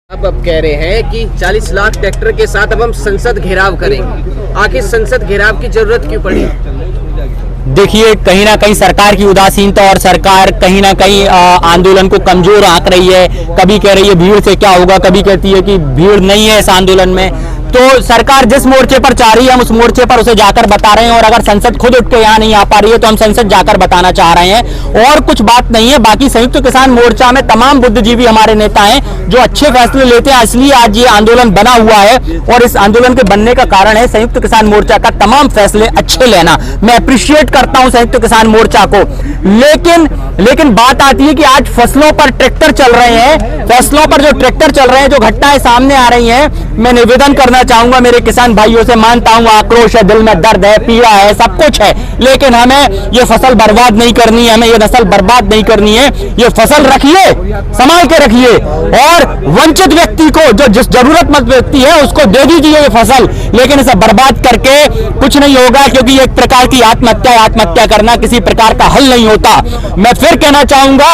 आप अब कह रहे हैं कि 40 लाख ट्रैक्टर के साथ अब हम संसद घेराव करेंगे। आखिर संसद घेराव की जरूरत क्यों पड़ी? देखिए, कहीं ना कहीं सरकार की उदासीनता और सरकार कहीं ना कहीं आंदोलन को कमजोर आंक रही है। कभी कह रही है भीड़ से क्या होगा, कभी कहती है कि भीड़ नहीं है इस आंदोलन में। तो सरकार जिस मोर्चे पर चाह रही है हम उस मोर्चे पर उसे जाकर बता रहे हैं, और अगर संसद खुद उठ के यहाँ नहीं आ पा रही है तो हम संसद जाकर बताना चाह रहे हैं, और कुछ बात नहीं है। बाकी संयुक्त किसान मोर्चा में तमाम बुद्धिजीवी हमारे नेता हैं जो अच्छे फैसले लेते हैं, इसलिए आज ये आंदोलन बना हुआ है। और इस आंदोलन के बनने का कारण है संयुक्त किसान मोर्चा का तमाम फैसले अच्छे लेना। मैं अप्रिशिएट करता हूं संयुक्त किसान मोर्चा को, लेकिन बात आती है कि आज फसलों पर ट्रैक्टर चल रहे हैं, फसलों पर जो ट्रैक्टर चल रहे हैं, जो घटनाएं सामने आ रही हैं, मैं निवेदन करना चाहूंगा मेरे किसान भाइयों से। मानता हूं आक्रोश है, दिल में दर्द है, पीड़ा है, सब कुछ है, लेकिन हमें ये फसल बर्बाद नहीं करनी है, हमें ये नस्ल बर्बाद नहीं करनी है। ये फसल रखिए, संभाल के रखिए, और वंचित व्यक्ति को, जो जिस जरूरतमंद व्यक्ति है उसको दे दीजिए ये फसल, लेकिन इसे बर्बाद करके कुछ नहीं होगा, क्योंकि ये एक प्रकार की आत्महत्या करना किसी प्रकार का हल नहीं होता। मैं फिर कहना चाहूंगा,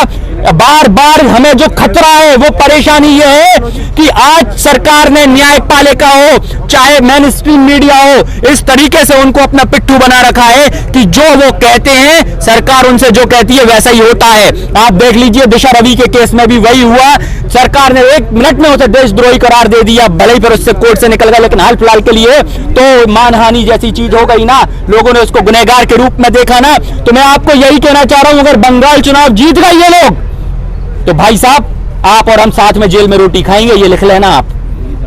बार बार हमें जो खतरा है, वो परेशानी ये है कि आज सरकार ने न्यायपालिका हो, चाहे मेन स्ट्रीम मीडिया हो, इस तरीके से उनको अपना पिट्ठू बना रखा है कि जो वो कहते हैं सरकार उनसे जो कहती है वैसा ही होता है। आप देख लीजिए, दिशा रवि के केस में भी वही हुआ। सरकार ने 1 मिनट में उसे देशद्रोही करार दे दिया, भले ही फिर उससे कोर्ट से निकल गया, लेकिन हाल फिलहाल के लिए तो मानहानि जैसी चीज हो गई ना, लोगों ने उसको गुनहगार के रूप में देखा ना। तो मैं आपको यही कहना चाह रहा हूं, अगर बंगाल चुनाव जीत गए ये लोग, तो भाई साहब आप और हम साथ में जेल में रोटी खाएंगे, ये लिख लेना आप।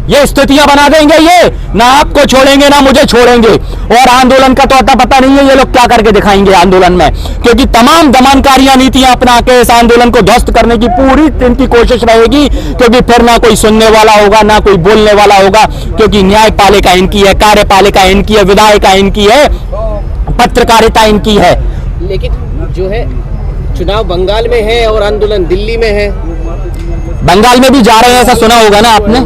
ये स्थितियां बना देंगे, ये ना आपको छोड़ेंगे ना मुझे छोड़ेंगे। और आंदोलन का तो अता पता नहीं है ये लोग क्या करके दिखाएंगे आंदोलन में, क्योंकि तमाम दमनकारियां नीतियां अपना के इस आंदोलन को ध्वस्त करने की पूरी इनकी कोशिश रहेगी, क्योंकि फिर ना कोई सुनने वाला होगा, ना कोई बोलने वाला होगा, क्योंकि न्यायपालिका इनकी है, कार्यपालिका इनकी है, विधायिका इनकी है, पत्रकारिता इनकी है। लेकिन जो है चुनाव बंगाल में है और आंदोलन दिल्ली में है। बंगाल में भी जा रहे हैं, ऐसा सुना होगा ना आपने,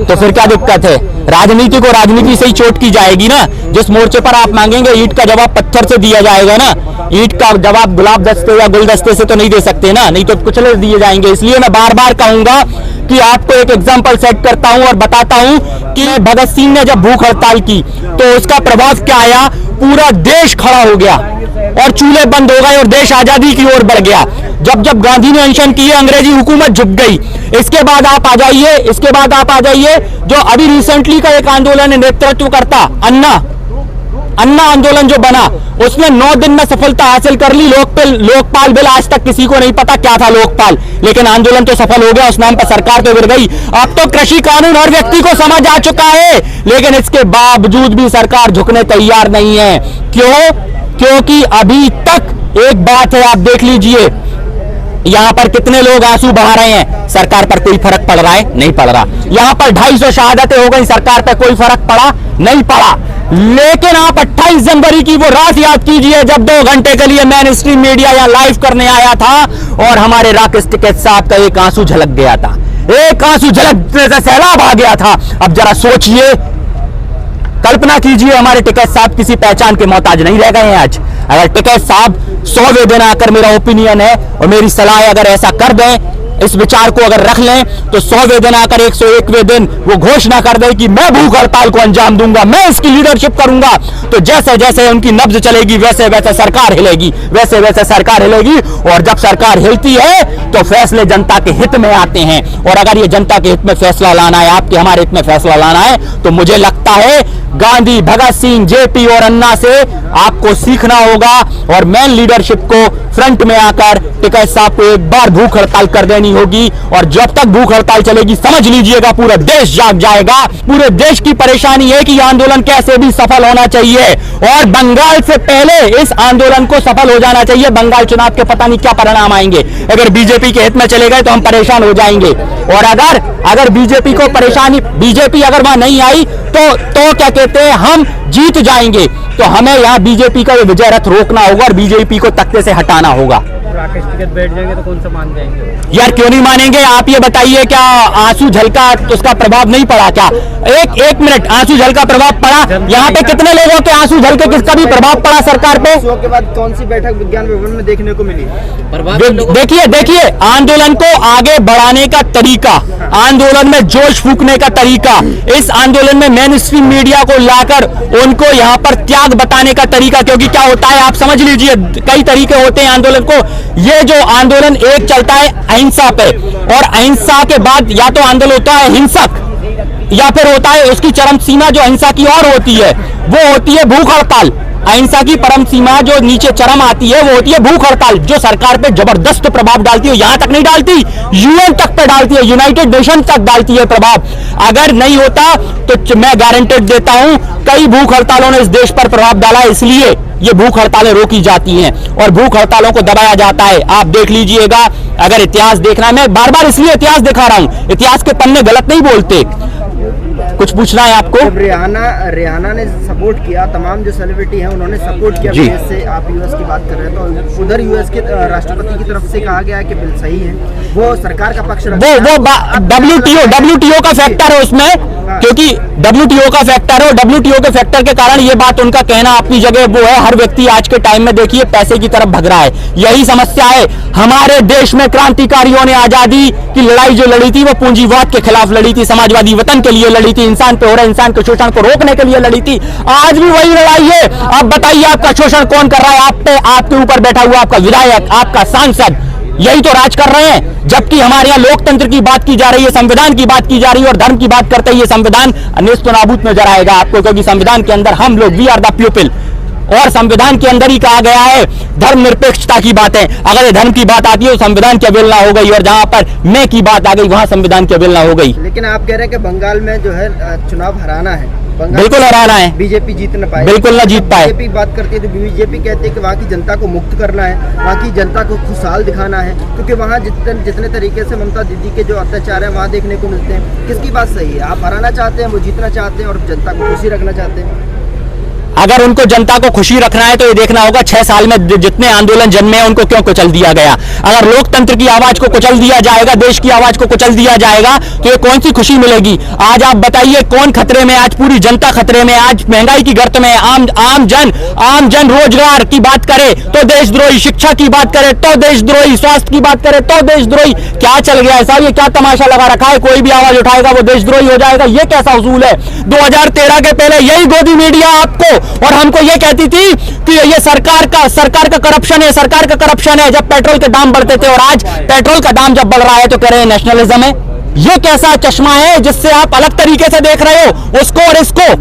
तो फिर क्या दिक्कत है? राजनीति को राजनीति से ही चोट की जाएगी ना। जिस मोर्चे पर आप मांगेंगे ईंट का जवाब पत्थर से दिया जाएगा ना, ईंट का जवाब गुलाब दस्ते या गुलदस्ते से तो नहीं दे सकते ना, नहीं तो कुचले दिए जाएंगे। इसलिए मैं बार बार कहूंगा कि आपको एक एग्जांपल सेट करता हूं और बताता हूं कि भगत सिंह ने जब भूख हड़ताल की तो उसका प्रभाव क्या आया, पूरा देश खड़ा हो गया और चूल्हे बंद हो गए और देश आजादी की ओर बढ़ गया। जब गांधी ने अनशन किए, अंग्रेजी हुकूमत झुक गई। इसके बाद आप आ जाइए जो अभी रिसेंटली का एक आंदोलन नेतृत्व करता अन्ना आंदोलन जो बना, उसने 9 दिन में सफलता हासिल कर ली। लोकपाल बिल, आज तक किसी को नहीं पता क्या था लोकपाल, लेकिन आंदोलन तो सफल हो गया, उस नाम पर सरकार तो गिर गई। अब तो कृषि कानून हर व्यक्ति को समझ आ चुका है, लेकिन इसके बावजूद भी सरकार झुकने तैयार नहीं है। क्यों? क्योंकि अभी तक एक बात है, आप देख लीजिए यहां पर कितने लोग आंसू बहा रहे हैं, सरकार पर कोई फर्क पड़ रहा है? नहीं पड़ रहा। यहां पर 250 शहादतें हो गई, सरकार पर कोई फर्क पड़ा? नहीं पड़ा। लेकिन आप 28 जनवरी की वो रात याद कीजिए जब 2 घंटे के लिए मेन स्ट्रीम मीडिया यहां लाइव करने आया था और हमारे राकेश टिकैत साहब का एक आंसू झलक गया था, एक आंसू झलकने से सैलाब आ गया था। अब जरा सोचिए, कल्पना कीजिए, हमारे टिकैत साहब किसी पहचान के मोहताज नहीं रह गए हैं आज। अगर टिकैत साहब 100वें दिन आकर, मेरा ओपिनियन है और मेरी सलाह है, अगर ऐसा कर दें, इस विचार को अगर रख लें, तो 100वें दिन आकर 101वें दिन वो घोषणा कर दे कि मैं भूख हड़ताल को अंजाम दूंगा, मैं इसकी लीडरशिप करूंगा, तो जैसे जैसे उनकी नब्ज चलेगी वैसे वैसे सरकार हिलेगी, वैसे वैसे सरकार हिलेगी। और जब सरकार हिलती है तो फैसले जनता के हित में आते हैं, और अगर ये जनता के हित में फैसला लाना है, आपके हमारे हित में फैसला लाना है, तो मुझे लगता है गांधी, भगत सिंह, जेपी और अन्ना से आपको सीखना होगा और मेन लीडरशिप को फ्रंट में आकर टिकैत साहब को एक बार भूख हड़ताल कर देनी होगी। और जब तक भूख हड़ताल चलेगी, समझ लीजिएगा पूरा देश जाग जाएगा। पूरे देश की परेशानी है कि यह आंदोलन कैसे भी सफल होना चाहिए, और बंगाल से पहले इस आंदोलन को सफल हो जाना चाहिए। बंगाल चुनाव के पता नहीं क्या परिणाम आएंगे, अगर बीजेपी के हित में चले गए तो हम परेशान हो जाएंगे, और अगर बीजेपी को परेशानी, बीजेपी अगर वहां नहीं आई तो क्या कहते हैं, हम जीत जाएंगे। तो हमें यहाँ बीजेपी का विजय रथ रोकना होगा और बीजेपी को तख्ते से हटाना होगा। राकेश टिकैत बैठ जाएंगे तो कौन सा मान जाएंगे? यार क्यों नहीं मानेंगे? आप ये बताइए, क्या आंसू झलका तो उसका प्रभाव नहीं पड़ा क्या? एक मिनट, आंसू झलका प्रभाव पड़ा? यहाँ पे कितने लोगों के आंसू झलके किसका भी प्रभाव पड़ा सरकार पे? के बाद कौन सी बैठक विज्ञान भवन में देखने को मिली? देखिए आंदोलन को आगे बढ़ाने का तरीका तरीका, आंदोलन में जोश फूंकने का तरीका, इस आंदोलन में मेन स्ट्रीम मीडिया को लाकर उनको यहां पर त्याग बताने का तरीका, क्योंकि क्या होता है आप समझ लीजिए, कई तरीके होते हैं आंदोलन को। ये जो आंदोलन एक चलता है अहिंसा पे, और अहिंसा के बाद या तो आंदोलन होता है हिंसक, या फिर होता है उसकी चरम सीमा जो अहिंसा की और होती है वो होती है भूख हड़ताल। अहिंसा की परम सीमा जो नीचे चरम आती है वो होती है भूख हड़ताल, जो सरकार पे जबरदस्त प्रभाव डालती है। यहां तक नहीं डालती, यूएन तक पे डालती है, यूनाइटेड नेशन तक डालती है प्रभाव। अगर नहीं होता तो मैं गारंटेड देता हूं कई भूख हड़तालों ने इस देश पर प्रभाव डाला, इसलिए ये भूख हड़तालें रोकी जाती हैं और भूख हड़तालों को दबाया जाता है। आप देख लीजिएगा, अगर इतिहास देखना है, मैं बार बार इसलिए इतिहास दिखा रहा हूं, इतिहास के पन्ने गलत नहीं बोलते। कुछ पूछना है आपको? जब रिहाना ने सपोर्ट किया, तमाम जो सेलिब्रिटी हैं उन्होंने सपोर्ट किया विदेश से, आप यूएस की बात कर रहे हैं, तो उधर यूएस के राष्ट्रपति की तरफ से कहा गया है कि बिल सही है, वो सरकार का पक्ष रखता है। वो WTO का फैक्टर है उसमें, क्योंकि WTO का फैक्टर है और WTO के फैक्टर के कारण ये बात उनका कहना अपनी जगह वो है। हर व्यक्ति आज के टाइम में देखिए पैसे की तरफ भग रहा है, यही समस्या है। हमारे देश में क्रांतिकारियों ने आजादी की लड़ाई जो लड़ी थी वो पूंजीवाद के खिलाफ लड़ी थी, समाजवादी वतन के लिए लड़ी थी, इंसान पे हो रहे इंसान के शोषण को रोकने के लिए लड़ी थी। आज भी वही लड़ाई है। अब बताइए आपका शोषण कौन कर रहा है? आप पे, आपके ऊपर बैठा हुआ आपका विधायक, आपका सांसद, यही तो राज कर रहे हैं। जबकि हमारे यहाँ लोकतंत्र की बात की जा रही है, संविधान की बात की जा रही है, और धर्म की बात करते ही संविधान नेस्तनाबूत नजर आएगा आपको, क्योंकि संविधान के अंदर हम लोग वी आर द पीपल, और संविधान के अंदर ही कहा गया है धर्मनिरपेक्षता की बातें। अगर ये धर्म की बात आती है तो संविधान की अवहेलना हो गई, और जहां पर मैं की बात आ गई वहां संविधान की अवहेलना हो गई। लेकिन आप कह रहे हैं कि बंगाल में जो है चुनाव हराना है, बिल्कुल हराना है, बीजेपी जीत न पाए, बिल्कुल ना जीत पाए। बीजेपी बात करती है तो बीजेपी कहती है कि वहाँ की जनता को मुक्त करना है, वहाँ की जनता को खुशहाल दिखाना है, क्योंकि वहाँ जितने तरीके से ममता दीदी के जो अत्याचार है वहाँ देखने को मिलते हैं। किसकी बात सही है? आप हराना चाहते हैं, वो जीतना चाहते हैं, और जनता को खुशी रखना चाहते हैं? अगर उनको जनता को खुशी रखना है तो ये देखना होगा 6 साल में जितने आंदोलन जन्मे हैं उनको क्यों कुचल दिया गया। अगर लोकतंत्र की आवाज को कुचल दिया जाएगा, देश की आवाज को कुचल दिया जाएगा, तो ये कौन सी खुशी मिलेगी? आज आप बताइए कौन खतरे में? आज पूरी जनता खतरे में, आज महंगाई की गर्त में। आम जन रोजगार की बात करे तो देशद्रोही, शिक्षा की बात करे तो देशद्रोही, स्वास्थ्य की बात करे तो देशद्रोही। क्या चल गया है साहब? ये क्या तमाशा लगा रखा है? कोई भी आवाज उठाएगा वो देशद्रोही हो जाएगा, ये कैसा उसूल है? 2013 के पहले यही गोदी मीडिया आपको और हमको ये कहती थी कि ये सरकार का करप्शन है, सरकार का करप्शन है, जब पेट्रोल के दाम बढ़ते थे, और आज पेट्रोल का दाम जब बढ़ रहा है तो कह रहे हैं नेशनलिज्म है। ये कैसा चश्मा है जिससे आप अलग तरीके से देख रहे हो उसको और इसको?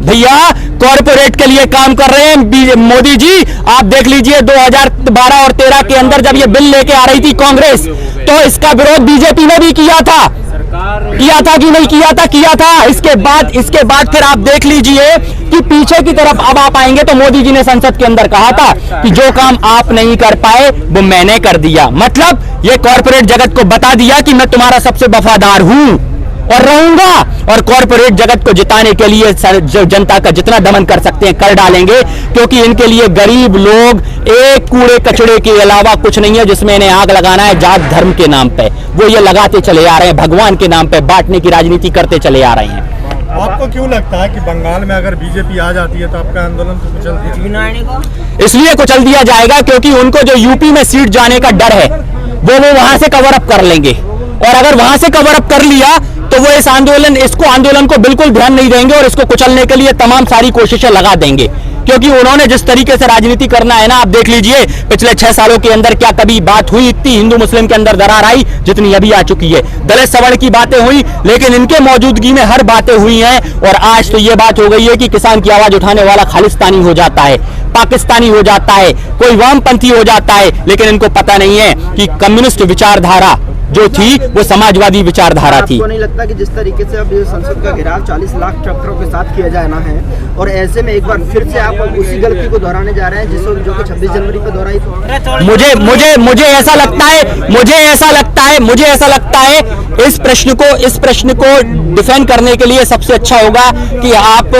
भैया कॉर्पोरेट के लिए काम कर रहे हैं मोदी जी। आप देख लीजिए 2012 और 13 के अंदर जब ये बिल लेके आ रही थी कांग्रेस, तो इसका विरोध बीजेपी ने भी किया था कि नहीं किया था? किया था। इसके बाद फिर आप देख लीजिए कि पीछे की तरफ अब आप आएंगे तो मोदी जी ने संसद के अंदर कहा था कि जो काम आप नहीं कर पाए वो मैंने कर दिया। मतलब ये कॉर्पोरेट जगत को बता दिया कि मैं तुम्हारा सबसे वफादार हूं और रहूंगा, और कॉर्पोरेट जगत को जिताने के लिए जनता का जितना दमन कर सकते हैं कर डालेंगे, क्योंकि इनके लिए गरीब लोग एक कूड़े कचड़े के अलावा कुछ नहीं है जिसमें इन्हें आग लगाना है जात धर्म के नाम पे। वो ये लगाते चले आ रहे हैं, भगवान के नाम पे बांटने की राजनीति करते चले आ रहे हैं। आपको क्यों लगता है कि बंगाल में अगर बीजेपी आ जाती है तो आपका आंदोलन तो कुचल दिया? इसलिए कुचल दिया जाएगा क्योंकि उनको जो यूपी में सीट जाने का डर है वो वहां से कवर अप कर लेंगे, और अगर वहां से कवर अप कर लिया तो वो इसको आंदोलन को बिल्कुल ध्यान नहीं देंगे और इसको कुचलने के लिए तमाम सारी कोशिशें लगा देंगे। क्योंकि उन्होंने जिस तरीके से राजनीति करना है ना, आप देख लीजिए पिछले 6 सालों के अंदर क्या कभी बात हुई इतनी हिंदू मुस्लिम के अंदर दरार आई जितनी अभी आ चुकी है? दलित सवर्ण की बातें हुई, लेकिन इनके मौजूदगी में हर बातें हुई हैं, और आज तो ये बात हो गई है कि किसान की आवाज उठाने वाला खालिस्तानी हो जाता है, पाकिस्तानी हो जाता है, कोई वामपंथी हो जाता है, लेकिन इनको पता नहीं है कि कम्युनिस्ट विचारधारा जो थी वो समाजवादी विचारधारा थी। आपको नहीं लगता कि जिस तरीके से अब संसद का घेराव 40 लाख ट्रैक्टरों के साथ किया जाना है, और ऐसे में एक बार फिर से आप उसी गलती को दोहराने जा रहे हैं जो कि 26 जनवरी को दोहराई थी? मुझे ऐसा लगता है इस प्रश्न को डिफेंड करने के लिए सबसे अच्छा होगा कि आप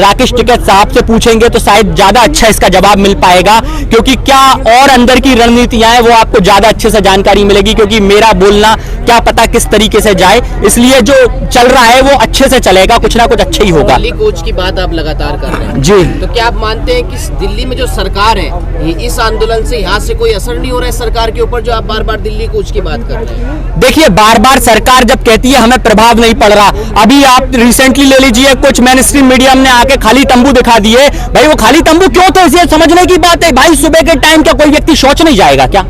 राकेश टिकैत साहब से पूछेंगे तो शायद ज्यादा अच्छा इसका जवाब मिल पाएगा, क्योंकि क्या और अंदर की रणनीतियां हैं वो आपको ज्यादा अच्छे से जानकारी मिलेगी। क्योंकि मेरा बोलना निकलना क्या पता किस तरीके से जाए, इसलिए जो चल रहा है वो अच्छे से चलेगा, कुछ ना कुछ अच्छा ही होगा। दिल्ली कोच की बात आप लगातार कर रहे हैं जी, तो क्या आप मानते हैं कि दिल्ली में जो सरकार है इस आंदोलन से यहाँ से कोई असर नहीं हो रहा है सरकार के ऊपर, जो आप बार बार दिल्ली कोच की बात कर रहे हैं? देखिए बार बार सरकार जब कहती है हमें प्रभाव नहीं पड़ रहा, अभी आप रिसेंटली ले लीजिए कुछ मेन स्ट्रीम मीडिया ने आके खाली तंबू दिखा दिए। भाई वो खाली तंबू क्यों थे इसे समझने की बात है। भाई सुबह के टाइम क्या कोई व्यक्ति शौच नहीं जाएगा क्या?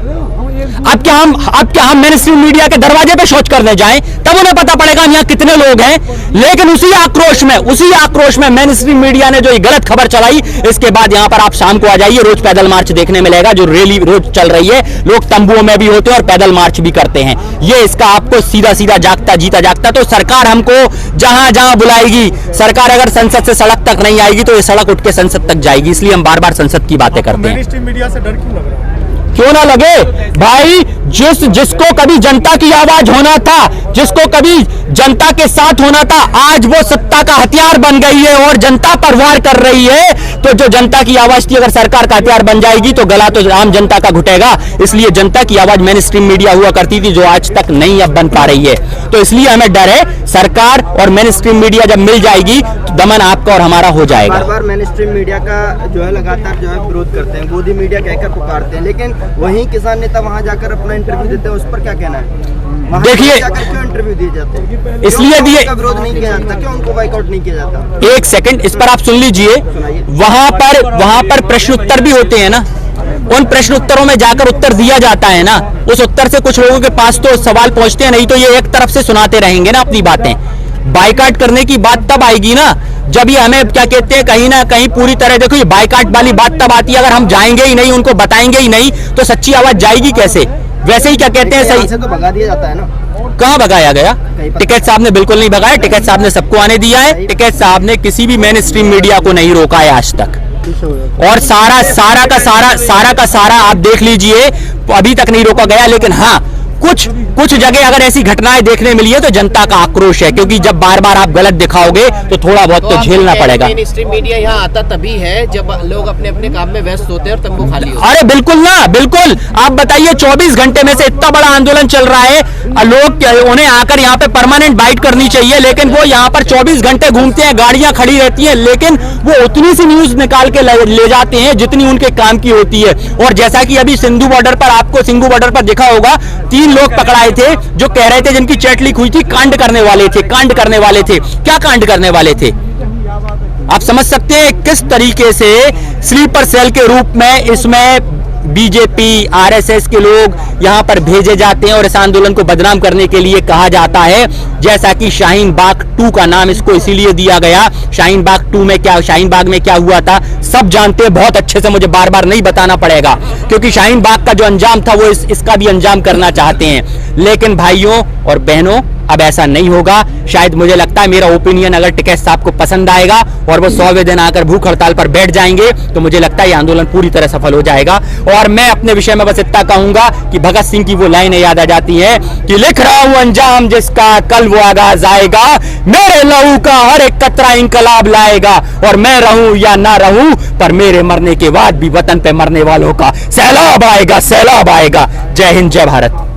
अब क्या हम मेन स्ट्रीम मीडिया के दरवाजे पे शौच करने जाएं तब उन्हें पता पड़ेगा यहाँ कितने लोग हैं। लेकिन उसी आक्रोश में मेन स्ट्रीम मीडिया ने जो ये गलत खबर चलाई, इसके बाद यहाँ पर आप शाम को आ जाइए, रोज पैदल मार्च देखने मिलेगा, जो रैली रोज चल रही है, लोग तंबुओं में भी होते हैं और पैदल मार्च भी करते हैं। ये इसका आपको सीधा सीधा जीता जागता। तो सरकार हमको जहां जहां बुलाएगी, सरकार अगर संसद से सड़क तक नहीं आएगी तो ये सड़क उठ के संसद तक जाएगी, इसलिए हम बार बार संसद की बातें करते हैं। मेन स्ट्रीम मीडिया से डर क्यों लग रहा है? क्यों ना लगे भाई, जिसको कभी जनता की आवाज होना था, जिसको कभी जनता के साथ होना था, आज वो सत्ता का हथियार बन गई है और जनता पर वार कर रही है। तो जो जनता की आवाज थी अगर सरकार का हथियार बन जाएगी तो गला तो आम जनता का घुटेगा। इसलिए जनता की आवाज मेन स्ट्रीम मीडिया हुआ करती थी, जो आज तक नहीं अब बन पा रही है। तो इसलिए हमें डर है, सरकार और मेन स्ट्रीम मीडिया जब मिल जाएगी तो दमन आपका और हमारा हो जाएगा। बार बार मेन स्ट्रीम मीडिया का जो है लगातार जो है विरोध करते हैं, गोदी मीडिया कहकर पुकारते हैं, लेकिन वहीं किसान नेता वहां जाकर अपना इंटरव्यू देते हैं, उस पर क्या कहना है? देखिए क्यों इंटरव्यू दिए जाते हैं? इसलिए दिए, विरोध नहीं किया जाता, क्यों उनको बाइकआउट नहीं किया जाता? एक सेकंड इस पर आप सुन लीजिए। वहां पर प्रश्न उत्तर भी होते हैं ना, उन प्रश्न उत्तरों में जाकर उत्तर दिया जाता है ना, उस उत्तर से कुछ लोगों के पास तो सवाल पहुंचते हैं, नहीं तो ये एक तरफ से सुनाते रहेंगे ना अपनी बातें। बाइकाट करने की बात तब आएगी ना जब ये हमें क्या कहते हैं कहीं ना कहीं पूरी तरह, देखो ये बाइकाट वाली बात तब आती है अगर हम जाएंगे ही नहीं, उनको बताएंगे ही नहीं तो सच्ची आवाज जाएगी कैसे? वैसे ही क्या कहते हैं सही से तो भगा दिया जाता है ना। कहां भगाया गया? टिकैत साहब ने बिल्कुल नहीं भगाया, टिकैत साहब ने सबको आने दिया है, टिकैत साहब ने किसी भी मेन स्ट्रीम मीडिया को नहीं रोका है आज तक। और सारा का सारा आप देख लीजिए, अभी तक नहीं रोका गया। लेकिन हाँ कुछ जगह अगर ऐसी घटनाएं देखने मिली है तो जनता का आक्रोश है, क्योंकि जब बार बार आप गलत दिखाओगे तो थोड़ा बहुत तो झेलना पड़ेगा। मेन स्ट्रीम मीडिया यहाँ आता तभी है जब लोग अपने अपने काम में व्यस्त होते हैं और तंबू खाली होते हैं। अरे बिल्कुल ना, बिल्कुल। आप बताइए 24 घंटे में से इतना बड़ा आंदोलन चल रहा है, लोग उन्हें आकर यहाँ पे परमानेंट बाइट करनी चाहिए, लेकिन वो यहाँ पर 24 घंटे घूमते हैं, गाड़ियां खड़ी रहती हैं, लेकिन वो उतनी सी न्यूज निकाल के ले जाते हैं जितनी उनके काम की होती है। और जैसा कि अभी सिंधु बॉर्डर पर देखा होगा, 3 लोग पकड़ाए थे जो कह रहे थे, जिनकी चैट लीक हुई थी, कांड करने वाले थे। क्या कांड करने वाले थे? आप समझ सकते हैं किस तरीके से स्लीपर सेल के रूप में इसमें बीजेपी आरएसएस के लोग यहां पर भेजे जाते हैं और इस आंदोलन को बदनाम करने के लिए कहा जाता है। जैसा कि शाहीन बाग 2 का नाम इसको इसीलिए दिया गया। शाहीन बाग में क्या हुआ था सब जानते हैं बहुत अच्छे से, मुझे बार बार नहीं बताना पड़ेगा, क्योंकि शाहीन बाग का जो अंजाम था वो इसका भी अंजाम करना चाहते हैं। लेकिन भाइयों और बहनों अब ऐसा नहीं होगा। शायद मुझे लगता है मेरा ओपिनियन अगर टिकैत साहब को पसंद आएगा और वो 100वें दिन आकर भूख हड़ताल पर बैठ जाएंगे तो मुझे लगता है ये आंदोलन पूरी तरह सफल हो जाएगा। और मैं अपने विषय में बस इतना कहूंगा कि भगत सिंह की वो लाइनें याद आ जाती हैं कि लिख रहा हूं अंजाम जिसका कल वो आगाज आएगा, मेरे लहू का हर एक कतरा इंकलाब लाएगा, और मैं रहूं या ना रहूं पर मेरे मरने के बाद भी वतन पे मरने वालों का सैलाब आएगा। जय हिंद, जय भारत।